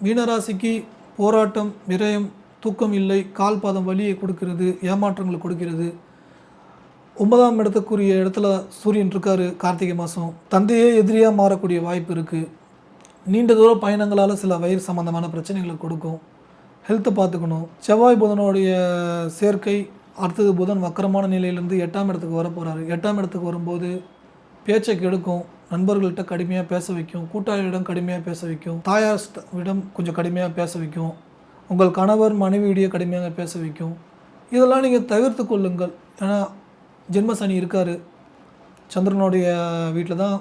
மீனராசிக்கு போராட்டம், விரயம், தூக்கம் இல்லை, கால் பாதம் வலியை கொடுக்கிறது, ஏமாற்றங்களை கொடுக்கிறது. 9ஆம் இடத்துக்குரிய இடத்துல சூரியன் இருக்கார் கார்த்திகை மாதம். தந்தையே எதிரியாக மாறக்கூடிய வாய்ப்பு இருக்குது. நீண்ட தூர பயணங்களால் சில வயிறு சம்மந்தமான பிரச்சனைகளை கொடுக்கும். ஹெல்த்தை பார்த்துக்கணும். செவ்வாய் புதனுடைய சேர்க்கை, அடுத்தது புதன் வக்கரமான நிலையிலேருந்து 8ஆம் இடத்துக்கு வர போகிறாரு. 8ஆம் இடத்துக்கு வரும்போது பேச்சை கெடுக்கும், நண்பர்கள்ட்ட கடுமையாக பேச வைக்கும், கூட்டாளியிடம் கடுமையாக பேச வைக்கும், தாயாரிடம் கொஞ்சம் கடுமையாக பேச வைக்கும், உங்கள் கணவர் மனைவியிடையே கடுமையாக பேச வைக்கும். இதெல்லாம் நீங்கள் தவிர்த்து கொள்ளுங்கள். ஏன்னா ஜென்ம சனி இருக்கார், சந்திரனுடைய வீட்டில் தான்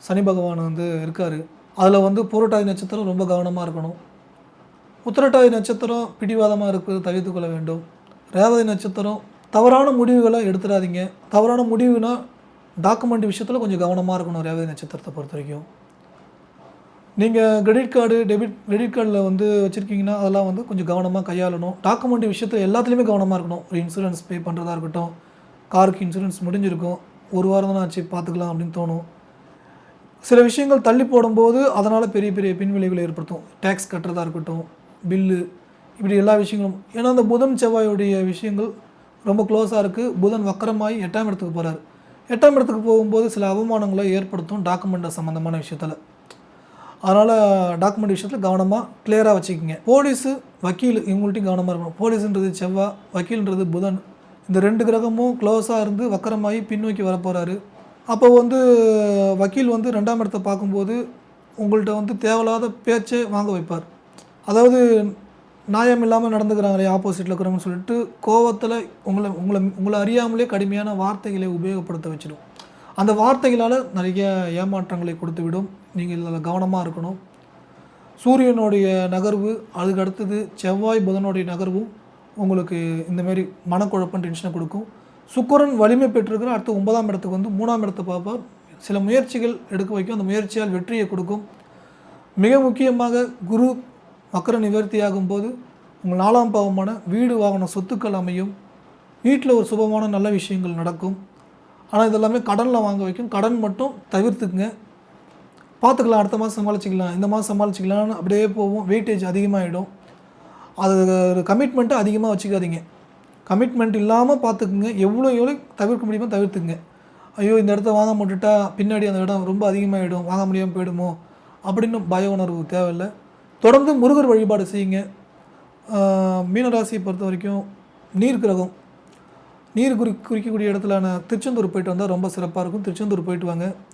சனி பகவான் இருக்கார். அதில் பூரட்டாதி நட்சத்திரம் ரொம்ப கவனமாக இருக்கணும். உத்திரட்டாதி நட்சத்திரம் பிடிவாதமாக இருக்கிறது தவிர்த்து கொள்ள வேண்டும். ரேவதி நட்சத்திரம் தவறான முடிவுகளை எடுத்துடாதீங்க. தவறான முடிவுனா டாக்குமெண்ட் விஷயத்தில் கொஞ்சம் கவனமாக இருக்கணும். ரேவதி நட்சத்திரத்தை பொறுத்த வரைக்கும் நீங்கள் கிரெடிட் கார்டில் வச்சுருக்கீங்கன்னா அதெல்லாம் கொஞ்சம் கவனமாக கையாளணும். டாக்குமெண்ட் விஷயத்தில் எல்லாத்துலேயுமே கவனமாக இருக்கணும். ஒரு இன்சூரன்ஸ் பே பண்ணுறதா இருக்கட்டும், காருக்கு இன்சூரன்ஸ் முடிஞ்சிருக்கும், ஒரு வாரம் தான் ஆச்சு பார்த்துக்கலாம் அப்படின்னு தோணும். சில விஷயங்கள் தள்ளி போடும்போது அதனால் பெரிய பெரிய பின்விளைவுகளை ஏற்படுத்தும். டேக்ஸ் கட்டுறதா இருக்கட்டும், பில்லு, இப்படி எல்லா விஷயங்களும். ஏன்னா அந்த புதன் செவ்வாயுடைய விஷயங்கள் ரொம்ப க்ளோஸாக இருக்குது. புதன் வக்கரமாகி 8ஆம் இடத்துக்கு போகிறார். 8ஆம் இடத்துக்கு போகும்போது சில அவமானங்களை ஏற்படுத்தும் டாக்குமெண்ட்டை சம்மந்தமான விஷயத்தில். அதனால் டாக்குமெண்ட் விஷயத்தில் கவனமாக கிளியராக வச்சுக்கோங்க. போலீஸு, வக்கீல் இவங்கள்ட்டையும் கவனமாக இருக்கணும். போலீஸுன்றது செவ்வாய், வக்கீல்ன்றது புதன். இந்த 2 கிரகமும் க்ளோஸாக இருந்து வக்கரமாகி பின்னோக்கி வரப்போகிறாரு. அப்போ வக்கீல் 2ஆம் இடத்தை பார்க்கும்போது உங்கள்கிட்ட தேவையில்லாத பேச்சை வாங்க வைப்பார். அதாவது நியாயம் இல்லாமல் நடந்துக்கிறாங்களே ஆப்போசிட்டில் இருக்கிறவங்கன்னு சொல்லிட்டு கோவத்தில் உங்களை அறியாமலே கடுமையான வார்த்தைகளை உபயோகப்படுத்த வச்சிடும். அந்த வார்த்தைகளால் நிறைய ஏமாற்றங்களை கொடுத்து விடும். நீங்கள் இதில் கவனமாக இருக்கணும். சூரியனுடைய நகர்வு, அதுக்கு அடுத்தது செவ்வாய் புதனுடைய நகர்வும் உங்களுக்கு இந்தமாரி மனக்குழப்பம், டென்ஷனை கொடுக்கும். சுக்கிரன் வலிமை பெற்றிருக்கிற அடுத்து 9ஆம் இடத்துக்கு 3ஆம் இடத்தை பார்ப்பார். சில முயற்சிகள் எடுக்க வைக்கும். அந்த முயற்சியால் வெற்றியை கொடுக்கும். மிக முக்கியமாக குரு வக்கர நிவர்த்தி ஆகும்போது உங்கள் 4ஆம் பாவமான வீடு, வாகனம், சொத்துக்கள் அமையும். வீட்டில் ஒரு சுபமான நல்ல விஷயங்கள் நடக்கும். ஆனால் இதெல்லாமே கடனில் வாங்க வைக்கும். கடன் மட்டும் தவிர்த்துக்குங்க. பார்த்துக்கலாம், அடுத்த மாதம் சமாளிச்சிக்கலாம், இந்த மாதம் சமாளிச்சிக்கலாம்னு அப்படியே போவோம். வெயிட்டேஜ் அதிகமாகிடும். அது ஒரு கமிட்மெண்ட்டை அதிகமாக வச்சுக்காதீங்க. கமிட்மெண்ட் இல்லாமல் பார்த்துக்குங்க. எவ்வளோ தவிர்க்க முடியுமோ தவிர்த்துக்குங்க. ஐயோ இந்த இடத்த வாங்க மாட்டுட்டா பின்னாடி அந்த இடம் ரொம்ப அதிகமாகிடும், வாங்க முடியாமல் போயிடுமோ அப்படின்னு பய உணர்வு தேவையில்லை. தொடர்ந்து முருகர் வழிபாடு செய்யுங்க. மீனராசியை பொறுத்த வரைக்கும் நீர் கிரகம், நீர் குறிக்கக்கூடிய இடத்துலான திருச்செந்தூர் போயிட்டு வந்தால் ரொம்ப சிறப்பாக இருக்கும். திருச்செந்தூர் போயிட்டு வாங்க.